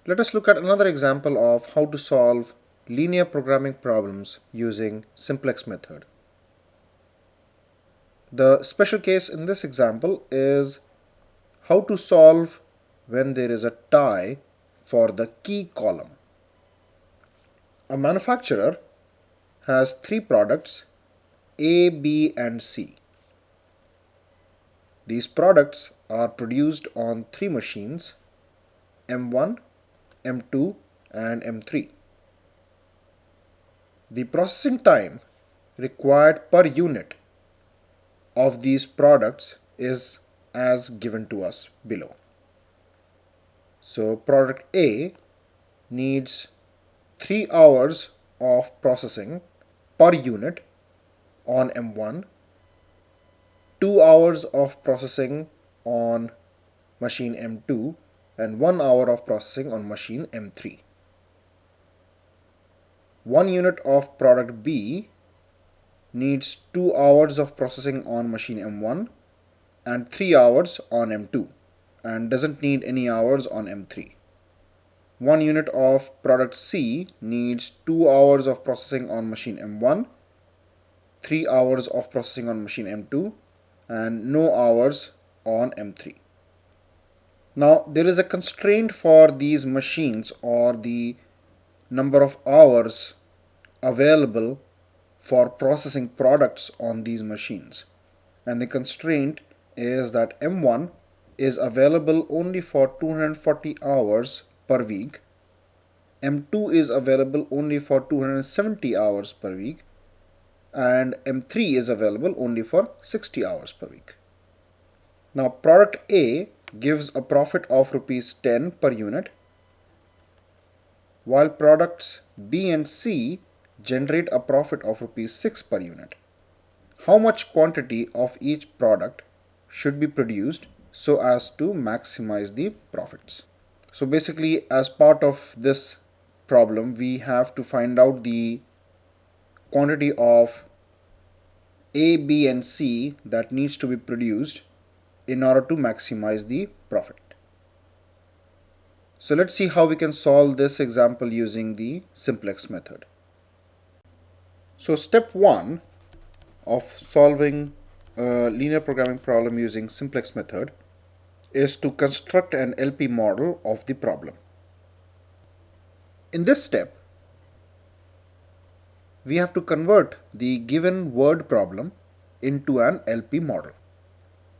Let us look at another example of how to solve linear programming problems using Simplex method. The special case in this example is how to solve when there is a tie for the key column. A manufacturer has three products A, B, and C. These products are produced on three machines M1, M2, and M3. The processing time required per unit of these products is as given to us below. So product A needs 3 hours of processing per unit on M1, 2 hours of processing on machine M2, and 1 hour of processing on machine M3. 1 unit of product B needs 2 hours of processing on machine M1 and 3 hours on M2 and doesn't need any hours on M3. 1 unit of product C needs 2 hours of processing on machine M1, 3 hours of processing on machine M2, and no hours on M3. Now there is a constraint for these machines, or the number of hours available for processing products on these machines, and the constraint is that M1 is available only for 240 hours per week, M2 is available only for 270 hours per week, and M3 is available only for 60 hours per week. Now product A gives a profit of rupees 10 per unit, while products B and C generate a profit of rupees 6 per unit. How much quantity of each product should be produced so as to maximize the profits? So basically, as part of this problem, we have to find out the quantity of A, B, and C that needs to be produced in order to maximize the profit. So let's see how we can solve this example using the Simplex method. So step 1 of solving a linear programming problem using Simplex method is to construct an LP model of the problem. In this step, we have to convert the given word problem into an LP model.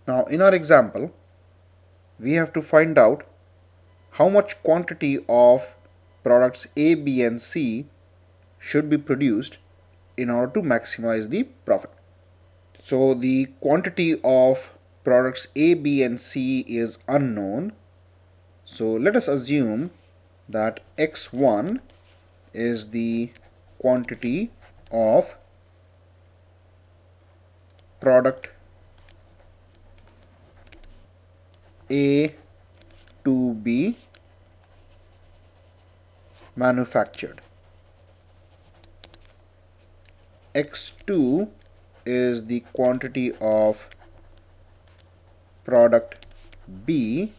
Now in our example, we have to find out how much quantity of products A, B, and C should be produced in order to maximize the profit. So the quantity of products A, B, and C is unknown. So let us assume that X1 is the quantity of product A to be manufactured. X2 is the quantity of product B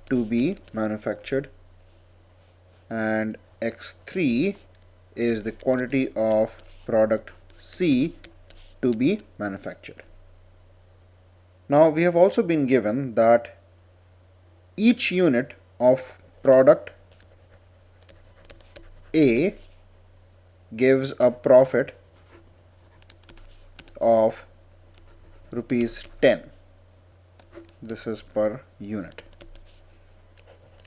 to be manufactured, and X3 is the quantity of product C to be manufactured. Now we have also been given that each unit of product A gives a profit of rupees 10. This is per unit.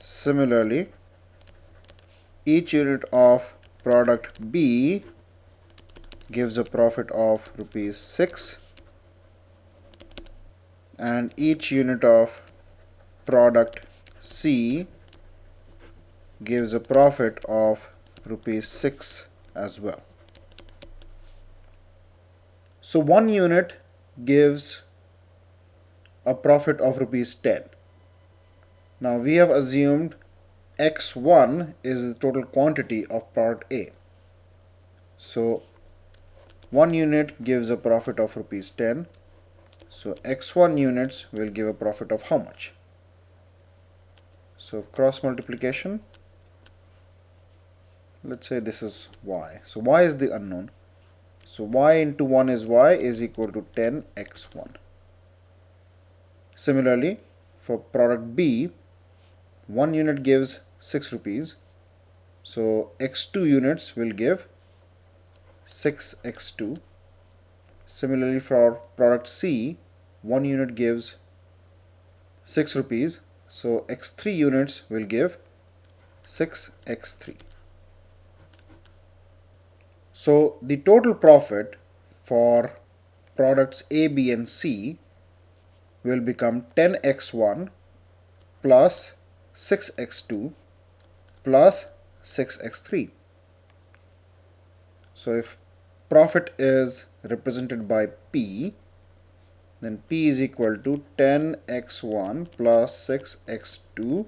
Similarly, each unit of product B gives a profit of rupees 6, and each unit of product C gives a profit of rupees 6 as well. So 1 unit gives a profit of rupees 10. Now we have assumed X1 is the total quantity of product A. So 1 unit gives a profit of rupees 10. So X1 units will give a profit of how much? So cross multiplication, let's say this is y. So y is the unknown. So y into 1 is y is equal to 10x1. Similarly, for product B, 1 unit gives 6 rupees. So x2 units will give 6x2. Similarly, for product C, 1 unit gives 6 rupees. So x3 units will give 6x3. So the total profit for products A, B and C will become 10x1 plus 6x2 plus 6x3. So if profit is represented by P, then P is equal to 10x1 plus 6x2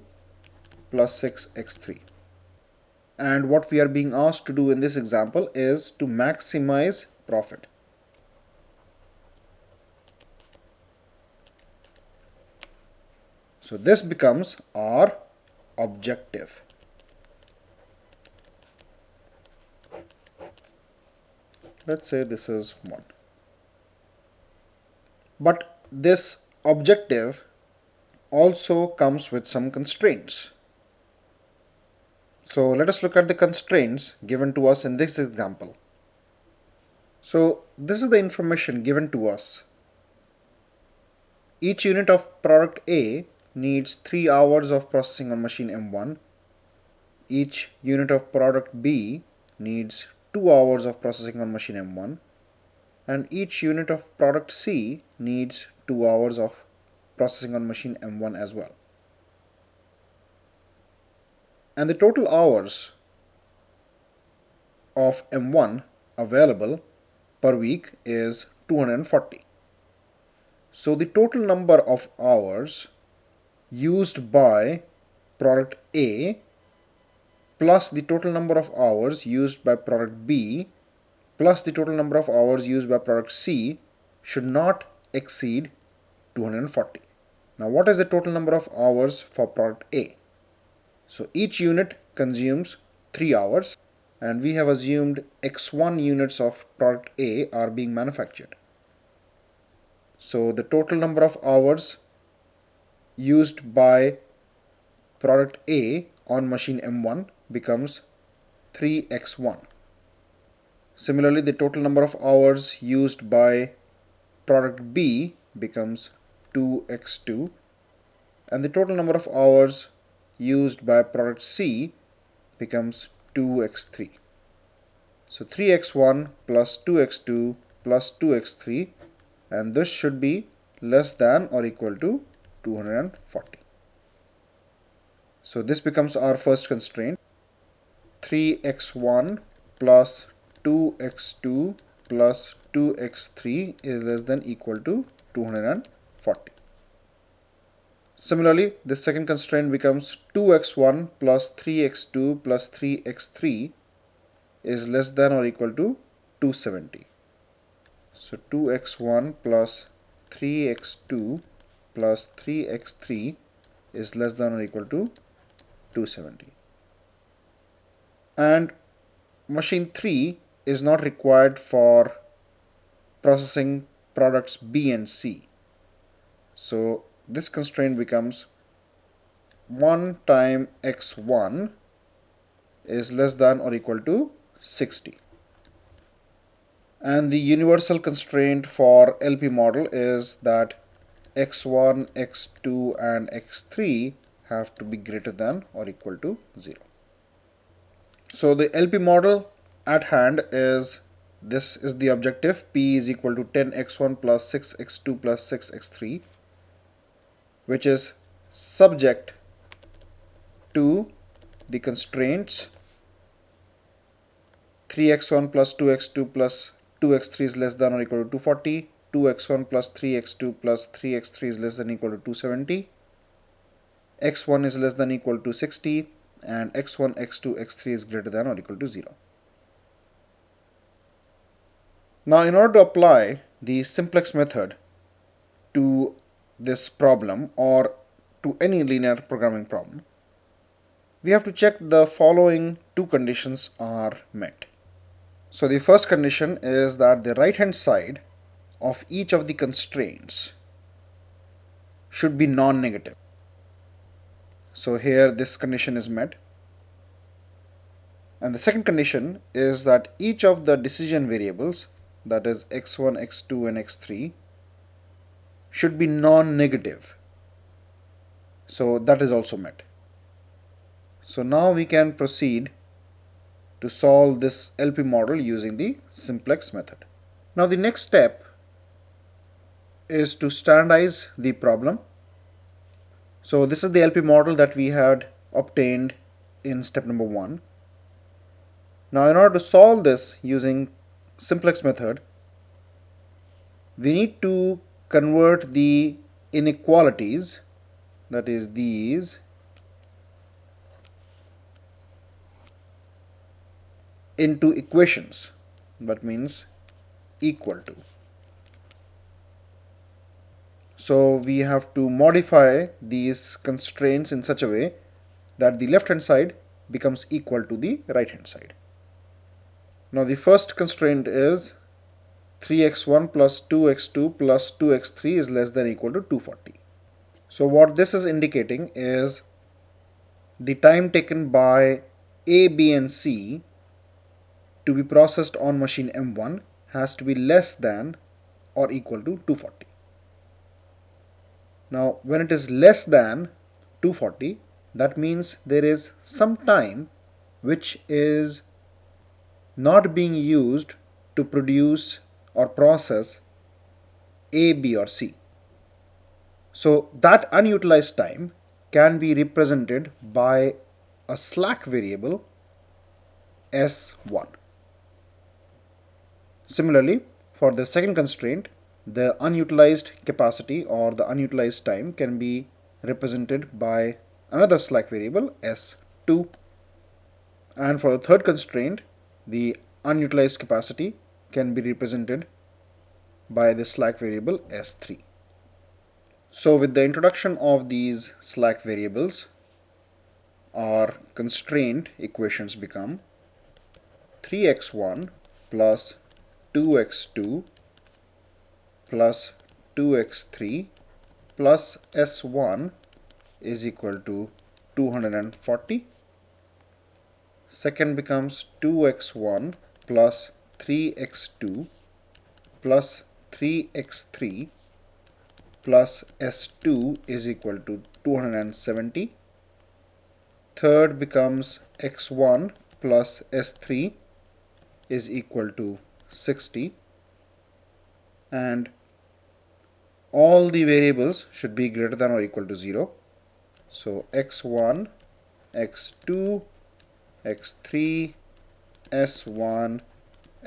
plus 6x3. And what we are being asked to do in this example is to maximize profit. So this becomes our objective. Let's say this is 1. But this objective also comes with some constraints. So let us look at the constraints given to us in this example. So this is the information given to us. Each unit of product A needs 3 hours of processing on machine M1. Each unit of product B needs 2 hours of processing on machine M1. And each unit of product C needs 2 hours of processing on machine M1 as well. And the total hours of M1 available per week is 240. So the total number of hours used by product A plus the total number of hours used by product B plus the total number of hours used by product C should not exceed 240. Now what is the total number of hours for product A? So each unit consumes 3 hours and we have assumed x1 units of product A are being manufactured. So the total number of hours used by product A on machine M1 becomes 3x1. Similarly, the total number of hours used by product B becomes 2x2 and the total number of hours used by product C becomes 2x3. So 3x1 plus 2x2 plus 2x3, and this should be less than or equal to 240. So this becomes our first constraint. 3x1 plus 2x2 plus 2x3 is less than or equal to 240. Similarly, the second constraint becomes 2x1 plus 3x2 plus 3x3 is less than or equal to 270. So 2x1 plus 3x2 plus 3x3 is less than or equal to 270. And machine 3 is not required for processing products B and C. So this constraint becomes 1 times x1 is less than or equal to 60. And the universal constraint for LP model is that x1, x2 and x3 have to be greater than or equal to 0. So the LP model at hand is, this is the objective, P is equal to 10x1 plus 6x2 plus 6x3, which is subject to the constraints 3x1 plus 2x2 plus 2x3 is less than or equal to 240, 2x1 plus 3x2 plus 3x3 is less than or equal to 270, x1 is less than or equal to 60, and x1, x2, x3 is greater than or equal to 0. Now in order to apply the simplex method to this problem or to any linear programming problem, we have to check the following two conditions are met. So the first condition is that the right hand side of each of the constraints should be non-negative. So here this condition is met. And the second condition is that each of the decision variables, that is x1, x2 and x3, should be non-negative. So that is also met. So now we can proceed to solve this LP model using the simplex method. Now the next step is to standardize the problem. So this is the LP model that we had obtained in step number 1. Now in order to solve this using simplex method, we need to convert the inequalities, that is these, into equations. That means equal to. So we have to modify these constraints in such a way that the left hand side becomes equal to the right hand side. Now the first constraint is 3x1 plus 2x2 plus 2x3 is less than or equal to 240. So what this is indicating is the time taken by A, B and C to be processed on machine M1 has to be less than or equal to 240. Now when it is less than 240, that means there is some time which is not being used to produce or process A, B or C. So that unutilized time can be represented by a slack variable S1. Similarly, for the second constraint, the unutilized capacity or the unutilized time can be represented by another slack variable S2. And for the third constraint, the unutilized capacity can be represented by the slack variable S3. So with the introduction of these slack variables, our constraint equations become 3x1 plus 2x2 plus 2x3 plus S1 is equal to 240. Second becomes 2x1 plus 3x2 plus 3x3 plus S2 is equal to 270. Third becomes x1 plus S3 is equal to 60, and all the variables should be greater than or equal to 0. So x1, x2, x3, S1,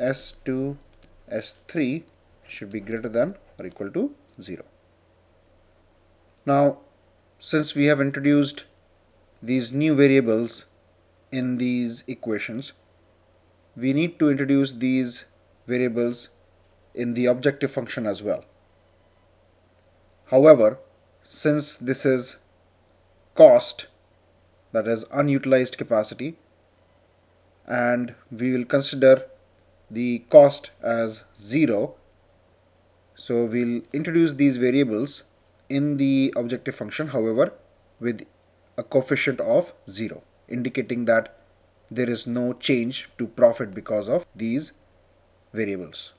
S2, S3 should be greater than or equal to 0. Now, since we have introduced these new variables in these equations, we need to introduce these variables in the objective function as well. However, since this is cost, that is unutilized capacity, and we will consider the cost as 0, so we'll introduce these variables in the objective function, however with a coefficient of 0, indicating that there is no change to profit because of these variables.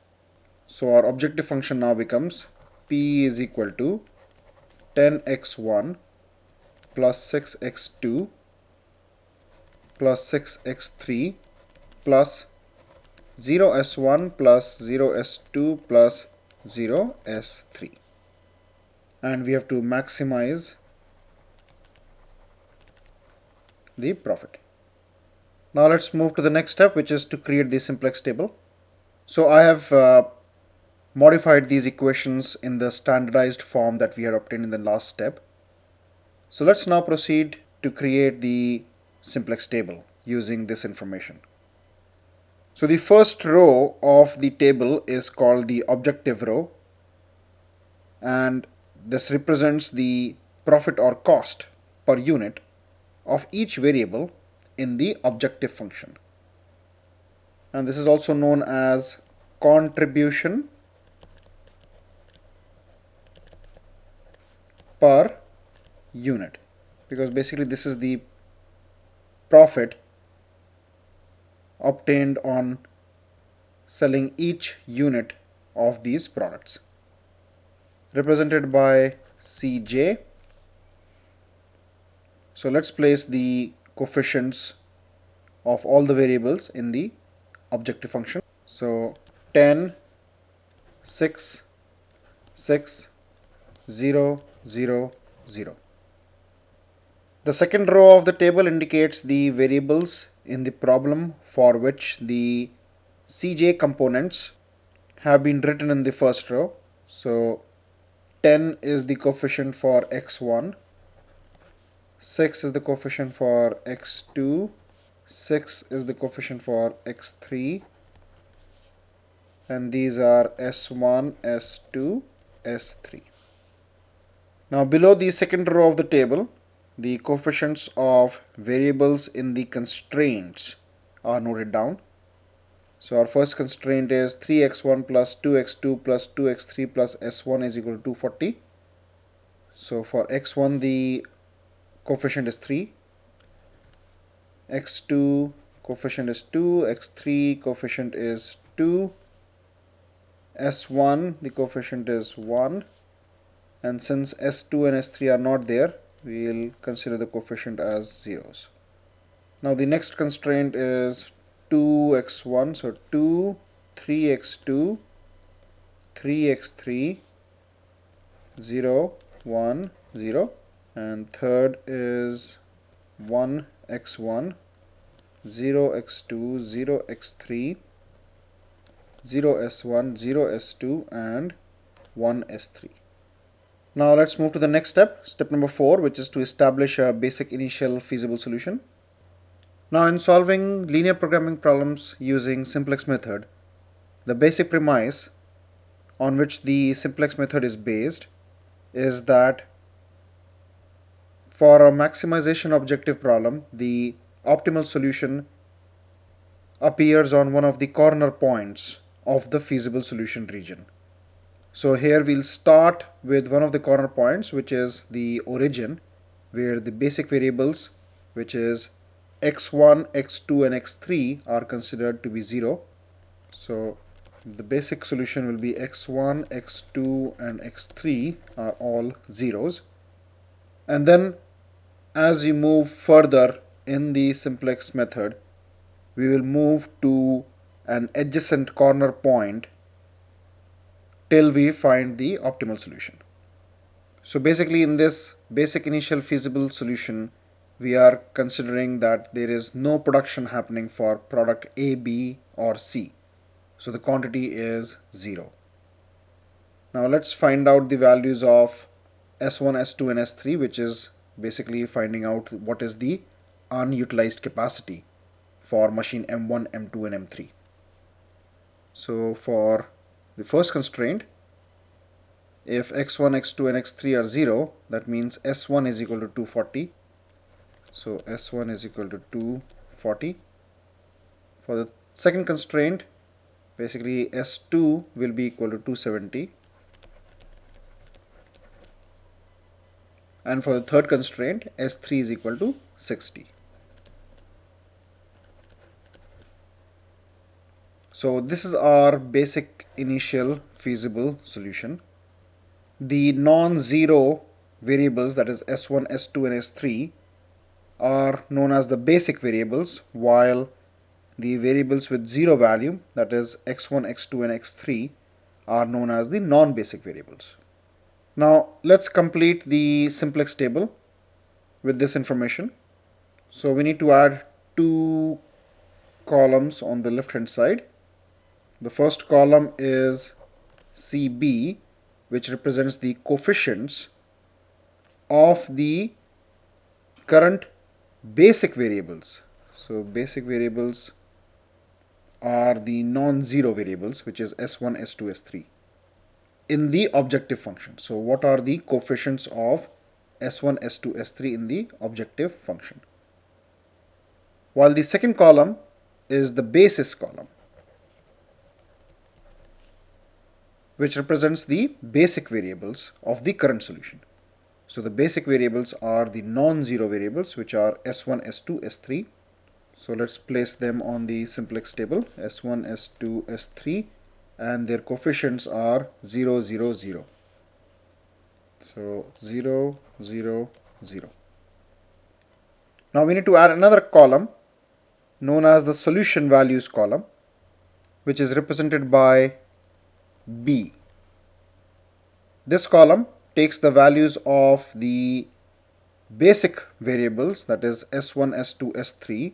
So our objective function now becomes P is equal to 10x1 plus 6x2 plus 6x3 plus 0s1 plus 0s2 plus 0s3, and we have to maximize the profit. Now let's move to the next step, which is to create the simplex table. So I have modified these equations in the standardized form that we had obtained in the last step. So let's now proceed to create the simplex table using this information. So the first row of the table is called the objective row, and this represents the profit or cost per unit of each variable in the objective function. And this is also known as contribution per unit, because basically this is the profit obtained on selling each unit of these products, represented by Cj. So let's place the coefficients of all the variables in the objective function. So 10, 6, 6, 0, 0, 0. The second row of the table indicates the variables in the problem for which the Cj components have been written in the first row. So 10 is the coefficient for x1, 6 is the coefficient for x2, 6 is the coefficient for x3, and these are s1, s2, s3. Now below the second row of the table, the coefficients of variables in the constraints are noted down. So our first constraint is 3x1 plus 2x2 plus 2x3 plus s1 is equal to 240. So for x1 the coefficient is 3, x2 coefficient is 2, x3 coefficient is 2, s1 the coefficient is 1, and since s2 and s3 are not there, we will consider the coefficient as zeros. Now the next constraint is 2x1, so 2, 3x2, 3x3, 0, 1, 0, and third is 1x1, 0x2, 0x3, 0s1, 0s2, and 1s3. Now let's move to the next step, step number 4, which is to establish a basic initial feasible solution. Now in solving linear programming problems using simplex method, the basic premise on which the simplex method is based is that for a maximization objective problem, the optimal solution appears on one of the corner points of the feasible solution region. So here we'll start with one of the corner points, which is the origin, where the basic variables, which is x1, x2, and x3 are considered to be 0. So the basic solution will be x1, x2, and x3 are all zeros. And then as we move further in the simplex method, we will move to an adjacent corner point till we find the optimal solution. So basically in this basic initial feasible solution, we are considering that there is no production happening for product A, B, or C. So the quantity is 0. Now let's find out the values of S1, S2, and S3, which is basically finding out what is the unutilized capacity for machine M1, M2, and M3. So for the first constraint, if x1, x2, and x3 are 0, that means S1 is equal to 240. So S1 is equal to 240. For the second constraint, basically S2 will be equal to 270. And for the third constraint, S3 is equal to 60. So this is our basic initial feasible solution. The non-zero variables, that is S1, S2, and S3, are known as the basic variables, while the variables with zero value, that is x1, x2, and x3, are known as the non-basic variables. Now let's complete the simplex table with this information. So we need to add two columns on the left hand side. The first column is CB, which represents the coefficients of the current basic variables. So basic variables are the non-zero variables, which is S1, S2, S3 in the objective function. So what are the coefficients of S1, S2, S3 in the objective function? while the second column is the basis column, which represents the basic variables of the current solution. So the basic variables are the non-zero variables, which are S1, S2, S3. So let's place them on the simplex table, S1, S2, S3, and their coefficients are 0, 0, 0. So 0, 0, 0. Now we need to add another column known as the solution values column, which is represented by B. This column takes the values of the basic variables, that is S1, S2, S3,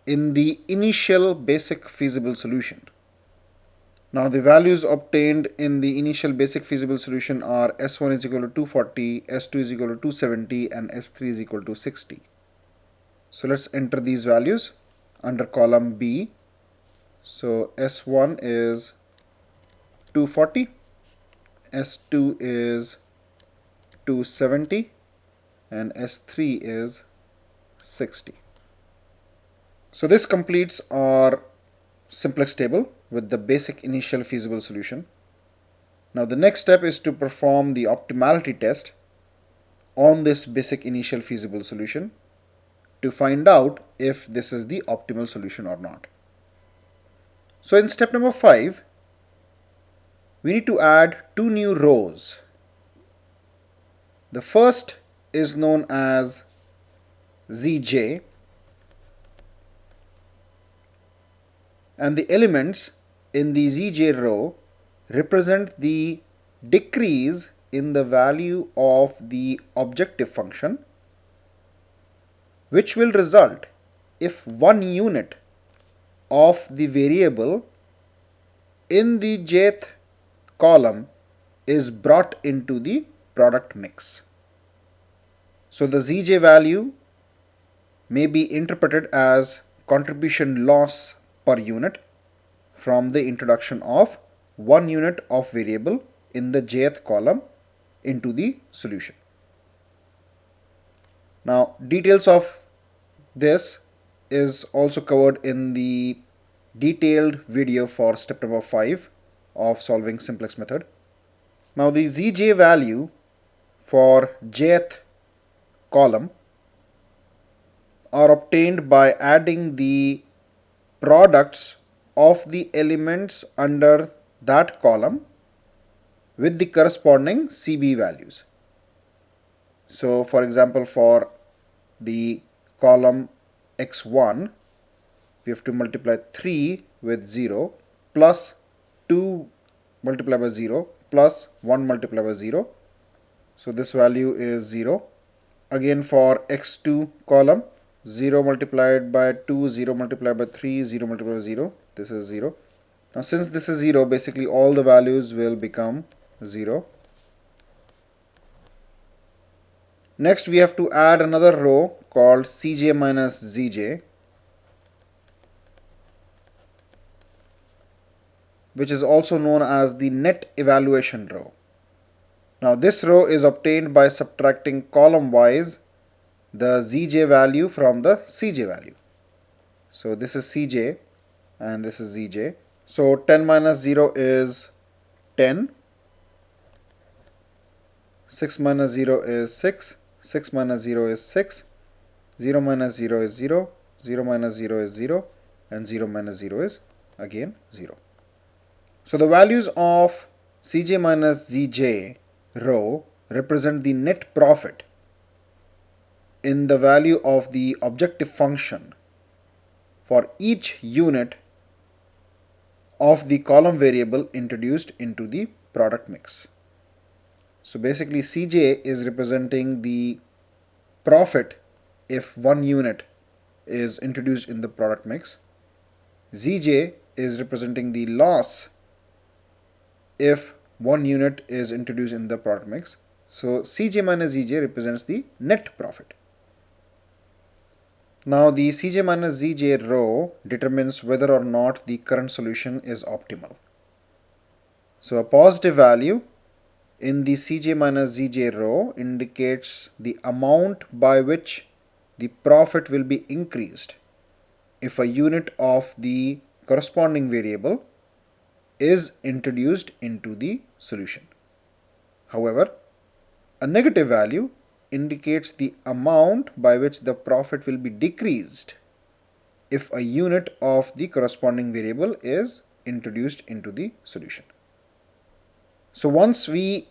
in the initial basic feasible solution. Now the values obtained in the initial basic feasible solution are S1 is equal to 240, S2 is equal to 270, and S3 is equal to 60. So let's enter these values under column B. So S1 is 240, S2 is 270, and S3 is 60. So this completes our simplex table with the basic initial feasible solution. Now the next step is to perform the optimality test on this basic initial feasible solution to find out if this is the optimal solution or not. So in step number 5, we need to add two new rows. The first is known as Zj, and the elements in the Zj row represent the decrease in the value of the objective function, which will result if one unit of the variable in the jth column is brought into the product mix. So the Zj value may be interpreted as contribution loss per unit from the introduction of 1 unit of variable in the jth column into the solution. Now details of this is also covered in the detailed video for step number 5 of solving simplex method. Now the Zj value for jth column are obtained by adding the products of the elements under that column with the corresponding CB values. So for example, for the column x1, we have to multiply 3 with 0 plus 2 multiplied by 0 plus 1 multiplied by 0. So this value is 0. Again for x2 column, 0 multiplied by 2, 0 multiplied by 3, 0 multiplied by 0. This is 0. Now since this is 0, basically all the values will become 0. Next we have to add another row called Cj minus Zj, which is also known as the net evaluation row. Now this row is obtained by subtracting column wise the Zj value from the Cj value. So this is Cj and this is Zj. So 10 minus 0 is 10, 6 minus 0 is 6, 6 minus 0 is 6, 0 minus 0 is 0, 0 minus 0 is 0, and 0 minus 0 is again 0. So the values of Cj minus Zj row represent the net profit in the value of the objective function for each unit of the column variable introduced into the product mix. So basically Cj is representing the profit if 1 unit is introduced in the product mix. Zj is representing the loss if 1 unit is introduced in the product mix. So Cj minus Zj represents the net profit. Now the Cj minus Zj row determines whether or not the current solution is optimal. So a positive value in the Cj minus Zj row indicates the amount by which the profit will be increased if a unit of the corresponding variable is introduced into the solution. However, a negative value indicates the amount by which the profit will be decreased if a unit of the corresponding variable is introduced into the solution. So once we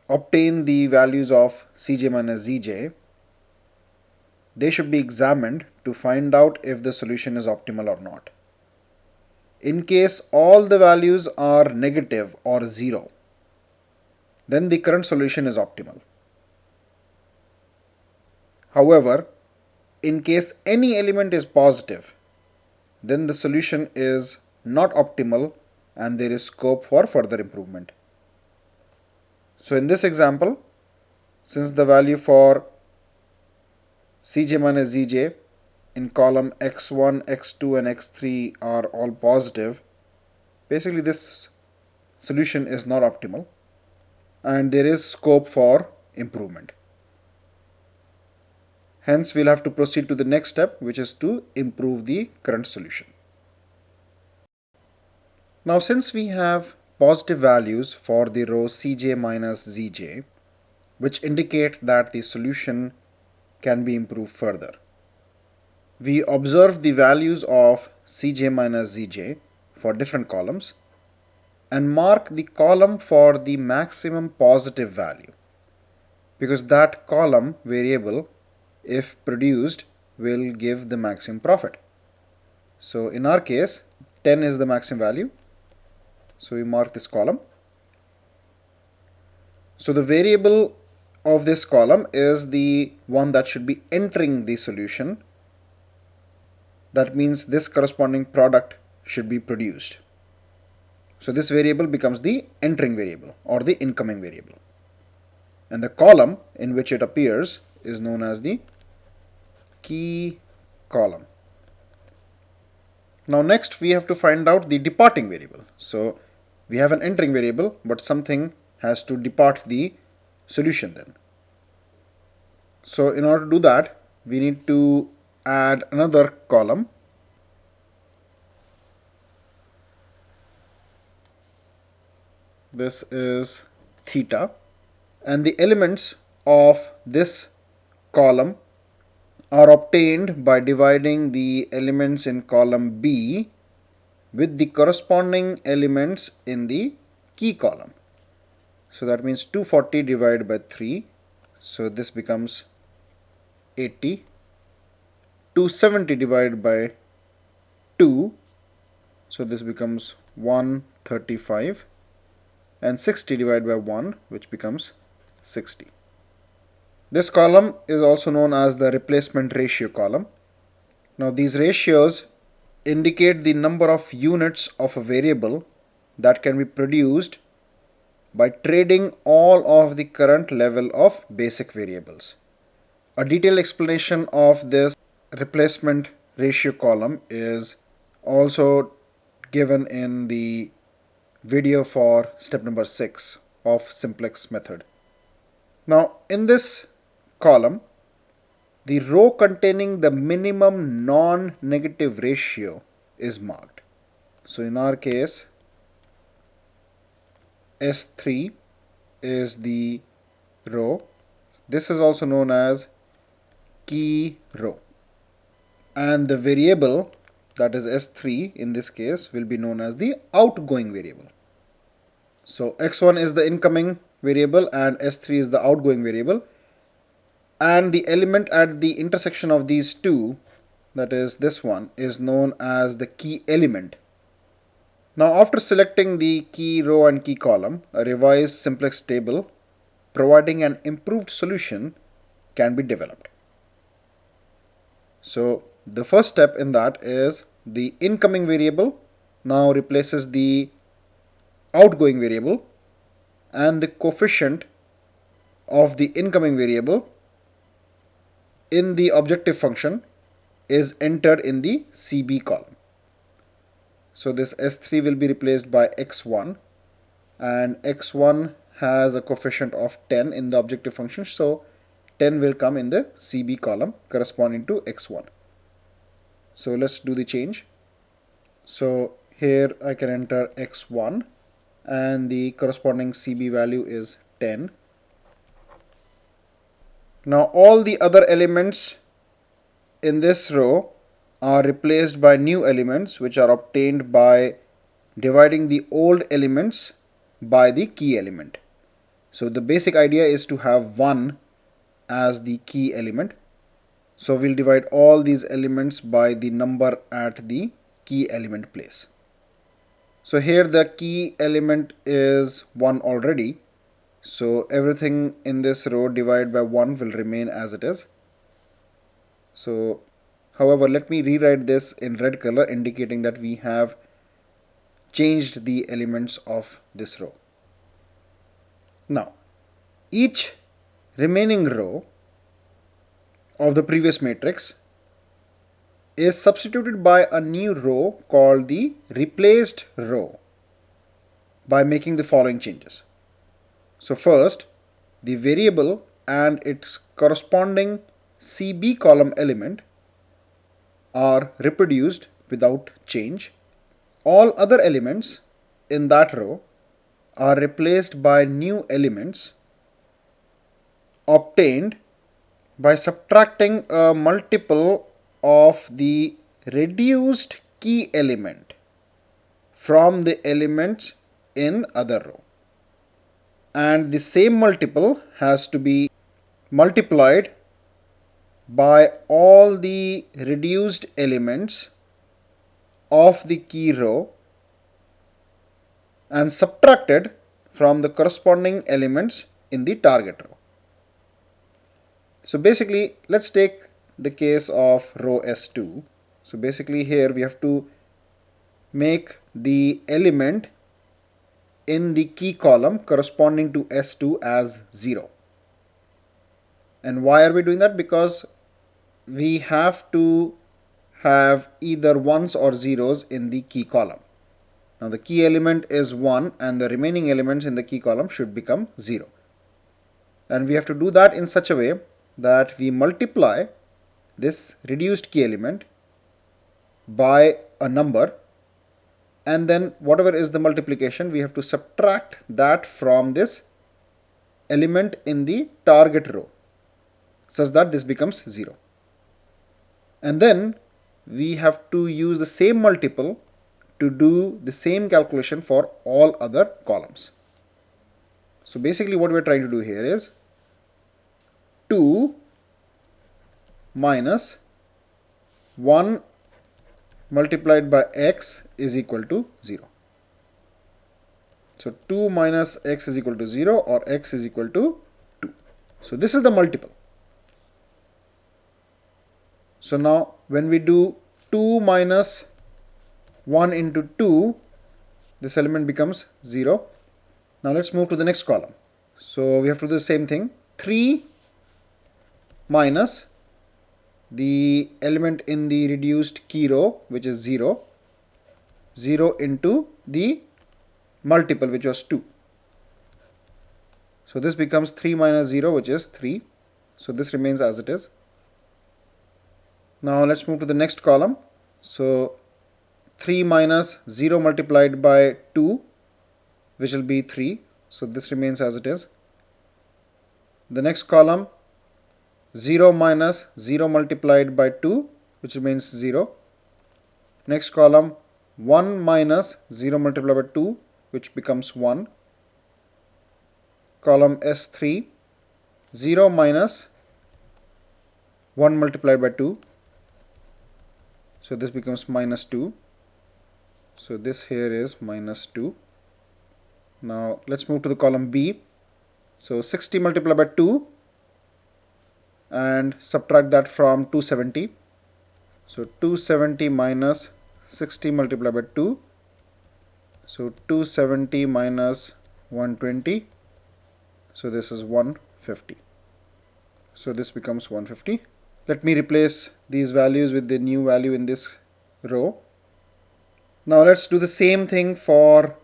obtain the values of Cj minus Zj, they should be examined to find out if the solution is optimal or not. In case all the values are negative or 0, then the current solution is optimal. However, in case any element is positive, then the solution is not optimal and there is scope for further improvement. So in this example, since the value for Cj minus Zj in column x1, x2 and x3 are all positive, basically this solution is not optimal and there is scope for improvement. Hence, we'll have to proceed to the next step, which is to improve the current solution. Now, since we have positive values for the row Cj minus Zj, which indicate that the solution can be improved further, we observe the values of Cj minus Zj for different columns and mark the column for the maximum positive value, because that column variable, if produced, will give the maximum profit. So in our case, 10 is the maximum value. So we mark this column. So the variable of this column is the one that should be entering the solution. That means this corresponding product should be produced. So this variable becomes the entering variable or the incoming variable. And the column in which it appears is known as the key column. Now next we have to find out the departing variable. So we have an entering variable, but something has to depart the solution then. So in order to do that, we need to add another column. This is theta, and the elements of this column are obtained by dividing the elements in column B with the corresponding elements in the key column. So that means 240 divided by 3. So this becomes 80. 270 divided by 2. So this becomes 135. And 60 divided by 1, which becomes 60. This column is also known as the replacement ratio column. Now these ratios indicate the number of units of a variable that can be produced by trading all of the current level of basic variables. A detailed explanation of this replacement ratio column is also given in the video for step number 6 of Simplex method. Now in this column, the row containing the minimum non-negative ratio is marked. So in our case, S3 is the row. This is also known as key row. And the variable, that is S3 in this case, will be known as the outgoing variable. So x1 is the incoming variable and S3 is the outgoing variable. And the element at the intersection of these two, that is this one, is known as the key element. Now after selecting the key row and key column, a revised simplex table providing an improved solution can be developed. So the first step in that is the incoming variable now replaces the outgoing variable, and the coefficient of the incoming variable in the objective function is entered in the CB column. So this S3 will be replaced by x1, and x1 has a coefficient of 10 in the objective function, so 10 will come in the CB column corresponding to x1. So let's do the change. So here I can enter x1 and the corresponding CB value is 10. Now all the other elements in this row are replaced by new elements which are obtained by dividing the old elements by the key element. So the basic idea is to have 1 as the key element. So we'll divide all these elements by the number at the key element place. So here the key element is 1 already. So everything in this row divided by 1 will remain as it is. So however, let me rewrite this in red color indicating that we have changed the elements of this row. Now each remaining row of the previous matrix is substituted by a new row called the replaced row by making the following changes. So first, the variable and its corresponding CB column element are reproduced without change. All other elements in that row are replaced by new elements obtained by subtracting a multiple of the reduced key element from the elements in other row, and the same multiple has to be multiplied by all the reduced elements of the key row and subtracted from the corresponding elements in the target row. So basically, let's take the case of row S2. So basically here we have to make the element in the key column corresponding to S2 as 0. And why are we doing that? Because we have to have either ones or zeros in the key column. Now the key element is 1 and the remaining elements in the key column should become 0. And we have to do that in such a way that we multiply this reduced key element by a number, and then whatever is the multiplication we have to subtract that from this element in the target row such that this becomes 0. And then we have to use the same multiple to do the same calculation for all other columns. So basically what we're trying to do here is 2 minus 1 multiplied by x is equal to 0. So 2 minus x is equal to 0 or x is equal to 2. So this is the multiple. So now when we do 2 minus 1 into 2, this element becomes 0. Now let's move to the next column. So we have to do the same thing. 3 minus the element in the reduced key row, which is 0, 0 into the multiple, which was 2. So this becomes 3 minus 0, which is 3. So this remains as it is. Now let's move to the next column. So 3 minus 0 multiplied by 2, which will be 3. So this remains as it is. The next column, 0 minus 0 multiplied by 2, which remains 0. Next column, 1 minus 0 multiplied by 2, which becomes 1. Column S3, 0 minus 1 multiplied by 2. So this becomes minus 2. So this here is minus 2. Now let's move to the column B. So 60 multiplied by 2 and subtract that from 270. So 270 minus 60 multiplied by 2. So 270 minus 120. So this is 150. So this becomes 150. Let me replace these values with the new value in this row. Now let's do the same thing for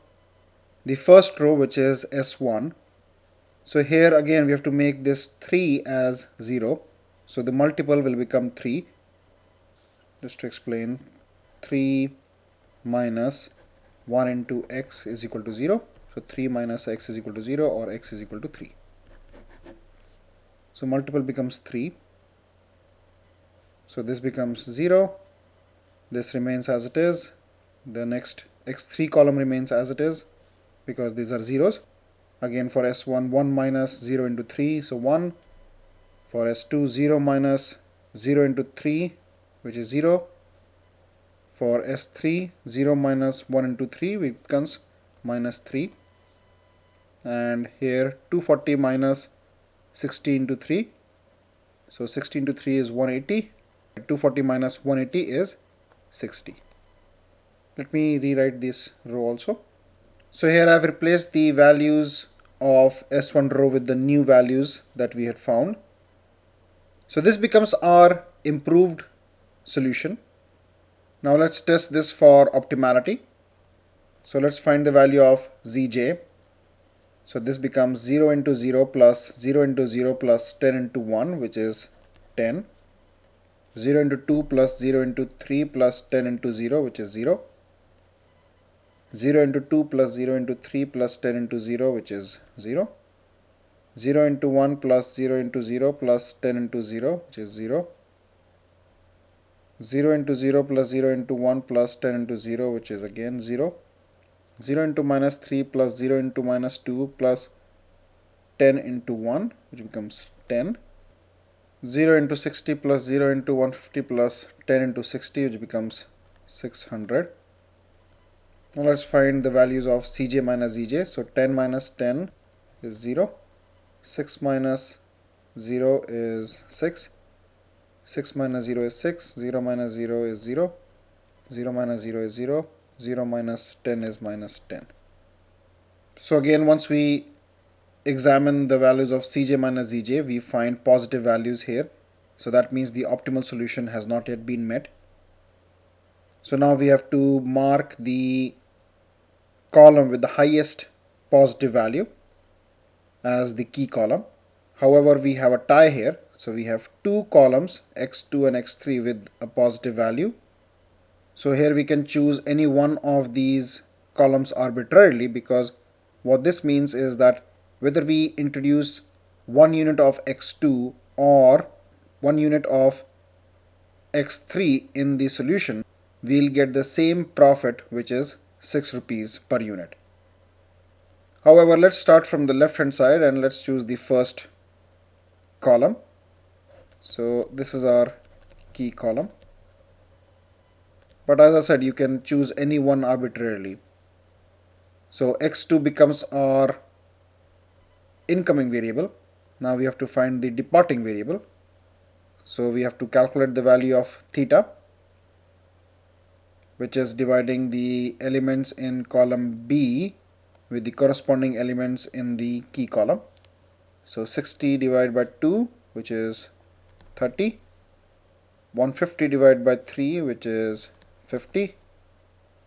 the first row, which is S1. So here again we have to make this 3 as 0. So the multiple will become 3. just to explain, 3 minus 1 into x is equal to 0. So 3 minus x is equal to 0, or x is equal to 3. So multiple becomes 3. So this becomes 0. This remains as it is. The next x3 column remains as it is because these are zeros. Again for S1, 1 minus 0 into 3, so 1. For S2, 0 minus 0 into 3, which is 0. For S3, 0 minus 1 into 3, which becomes minus 3. And here 240 minus 60 into 3. So 60 into 3 is 180. 240 minus 180 is 60. Let me rewrite this row also. So here I have replaced the values of S1 row with the new values that we had found. So this becomes our improved solution. Now let's test this for optimality. So let's find the value of zj. So this becomes 0 into 0 plus 0 into 0 plus 10 into 1, which is 10. 0 into 2 plus 0 into 3 plus 10 into 0, which is 0. 0 into 2 plus 0 into 3 plus 10 into 0, which is 0. 0 into 1 plus 0 into 0 plus 10 into 0, which is 0. 0 into 0 plus 0 into 1 plus 10 into 0, which is again 0. 0 into minus 3 plus 0 into minus 2 plus 10 into 1, which becomes 10. 0 into 60 plus 0 into 150 plus 10 into 60, which becomes 600. Now let's find the values of Cj minus Zj. So 10 minus 10 is 0. 6 minus 0 is 6. 6 minus 0 is 6. 0 minus 0 is 0. 0 minus 0 is 0. 0 minus 10 is minus 10. So again, once we examine the values of Cj minus Zj, we find positive values here. So that means the optimal solution has not yet been met. So now we have to mark the column with the highest positive value as the key column. However, we have a tie here. So we have two columns, x2 and x3, with a positive value. So here we can choose any one of these columns arbitrarily, because what this means is that whether we introduce 1 unit of x2 or 1 unit of x3 in the solution, we'll get the same profit, which is 6 rupees per unit. However, let's start from the left hand side and let's choose the first column. So this is our key column. But as I said, you can choose any one arbitrarily. So x2 becomes our incoming variable. Now we have to find the departing variable. So we have to calculate the value of theta, which is dividing the elements in column B with the corresponding elements in the key column. So 60 divided by 2, which is 30. 150 divided by 3, which is 50.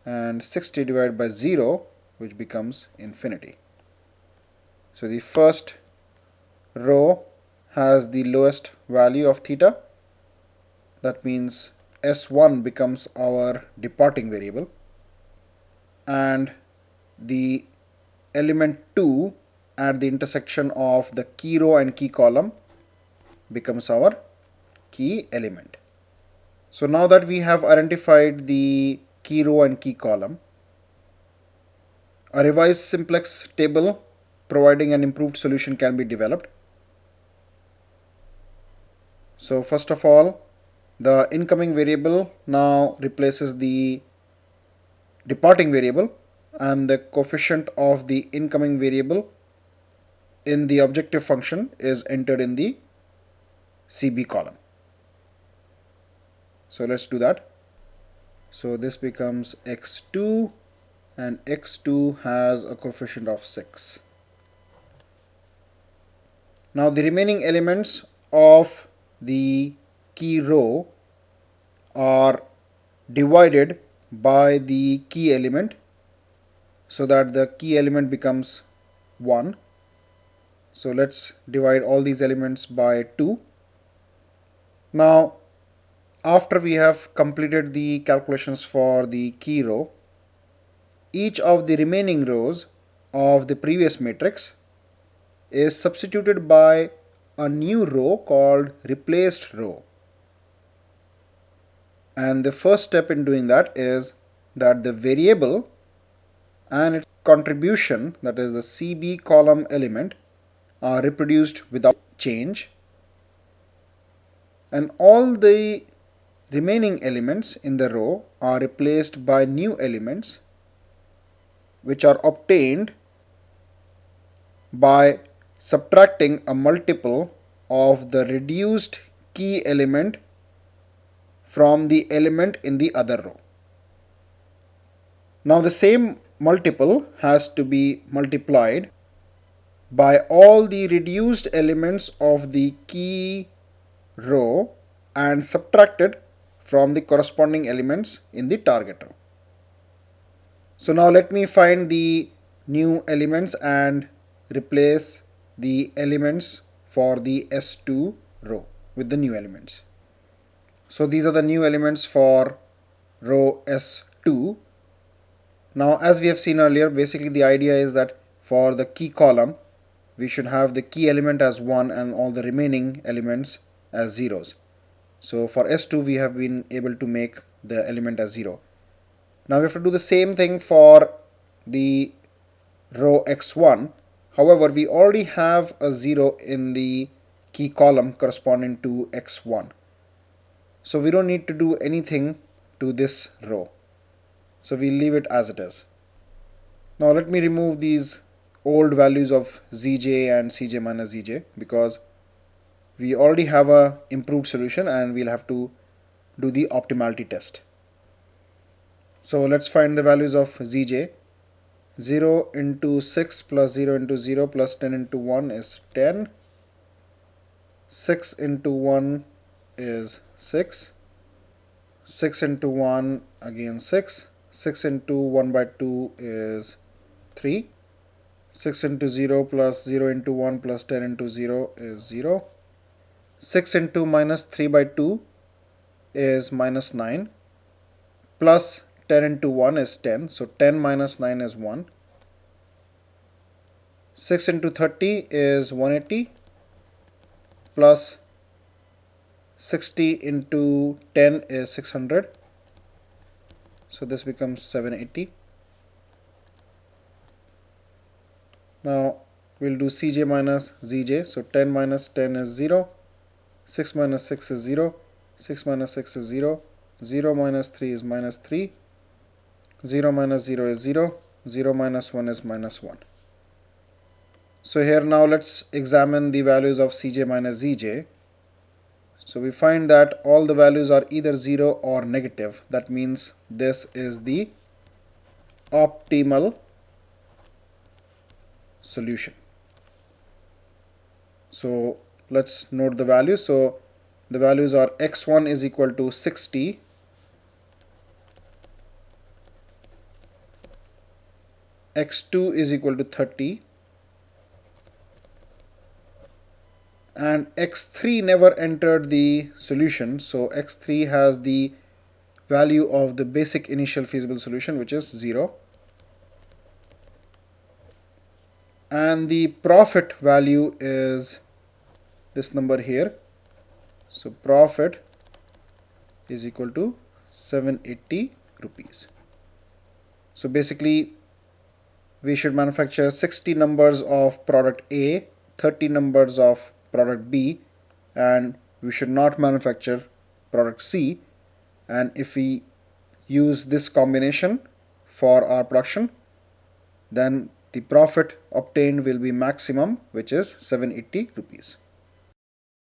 And 60 divided by 0, which becomes infinity. So the first row has the lowest value of theta. That means S1 becomes our departing variable, and the element 2 at the intersection of the key row and key column becomes our key element. So now that we have identified the key row and key column, a revised simplex table providing an improved solution can be developed. So first of all, the incoming variable now replaces the departing variable, and the coefficient of the incoming variable in the objective function is entered in the CB column. So let's do that. So this becomes x2, and x2 has a coefficient of 6. Now the remaining elements of the key row are divided by the key element so that the key element becomes 1. So let's divide all these elements by 2. Now After we have completed the calculations for the key row, each of the remaining rows of the previous matrix is substituted by a new row called replaced row. And the first step in doing that is that the variable and its contribution, that is the CB column element, are reproduced without change, and all the remaining elements in the row are replaced by new elements which are obtained by subtracting a multiple of the reduced key element from the element in the other row. Now the same multiple has to be multiplied by all the reduced elements of the key row and subtracted from the corresponding elements in the target row. So now let me find the new elements and replace the elements for the S2 row with the new elements. So these are the new elements for row S2. Now as we have seen earlier, basically the idea is that for the key column we should have the key element as 1 and all the remaining elements as zeros. So for S2 we have been able to make the element as 0. Now we have to do the same thing for the row x1. However, we already have a 0 in the key column corresponding to x1. So we don't need to do anything to this row. So we'll leave it as it is. Now let me remove these old values of zj and cj minus zj because we already have a improved solution and we'll have to do the optimality test. So let's find the values of zj. 0 into 6 plus 0 into 0 plus 10 into 1 is 10. 6 into 1 is 6. 6 into 1 again 6. 6 into 1 by 2 is 3. 6 into 0 plus 0 into 1 plus 10 into 0 is 0. 6 into minus 3 by 2 is minus 9. Plus 10 into 1 is 10. So 10 minus 9 is 1. 6 into 30 is 180. Plus 60 into 10 is 600. So this becomes 780. Now we'll do cj minus zj. So 10 minus 10 is 0. 6 minus 6 is 0. 6 minus 6 is 0. 0 minus 3 is minus 3. 0 minus 0 is 0. 0 minus 1 is minus 1. So here now let's examine the values of cj minus zj. So we find that all the values are either 0 or negative. That means this is the optimal solution. So let's note the values. So the values are x1 is equal to 60, x2 is equal to 30, and x3 never entered the solution. So x3 has the value of the basic initial feasible solution, which is 0. And the profit value is this number here. So profit is equal to 780 rupees. So basically we should manufacture 60 numbers of product A, 30 numbers of product B, and we should not manufacture product C. And if we use this combination for our production, then the profit obtained will be maximum, which is 780 rupees.